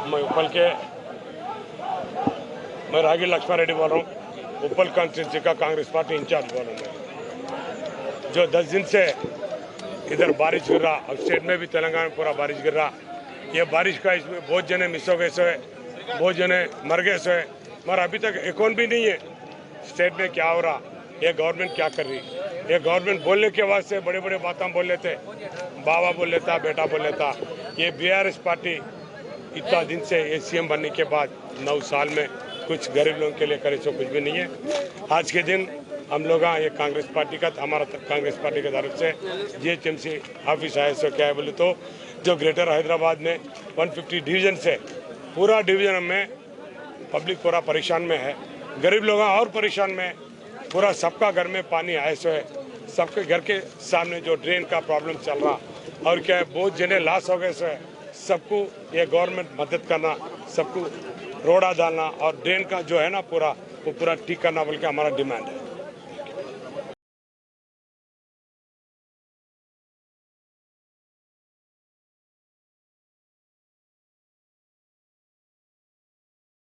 मैं उप्पल के मैं रागी लक्ष्मण रेड्डी बोल रहा हूँ। उप्पल कॉन्स्टिट्यूंसी का कांग्रेस पार्टी इंचार्ज बोल रहा हूँ। जो 10 दिन से इधर बारिश गिर रहा, अब स्टेट में भी तेलंगाना में पूरा बारिश गिर रहा। ये बारिश का इसमें बहुत जने मिस हो गए सो है, बहुत जने मर गए सो है, मगर अभी तक अकाउंट भी नहीं है स्टेट में क्या हो रहा, ये गवर्नमेंट क्या कर रही। ये गवर्नमेंट बोलने के वास्ते बड़े बड़े बातें बोल लेते, बाबा बोल लेता, बेटा बोल लेता। ये बीआरएस पार्टी इतना दिन से ये सीएम बनने के बाद 9 साल में कुछ गरीब लोगों के लिए करे सो कुछ भी नहीं है। आज के दिन हम लोग ये कांग्रेस पार्टी का हमारा कांग्रेस पार्टी की तरफ से जीएचएमसी ऑफिस आए सो क्या है बोले तो जो ग्रेटर हैदराबाद में 150 डिवीजन से पूरा डिवीजन में पब्लिक पूरा परेशान में है, गरीब लोग और परेशान में, पूरा सबका घर में पानी आए सो है, सबके घर के सामने जो ड्रेन का प्रॉब्लम चल रहा और क्या है बहुत जने लॉस हो गए सो है। सबको ये गवर्नमेंट मदद करना, सबको रोड़ा डालना और ड्रेन का जो है ना पूरा वो पूरा ठीक करना बोल के हमारा डिमांड है।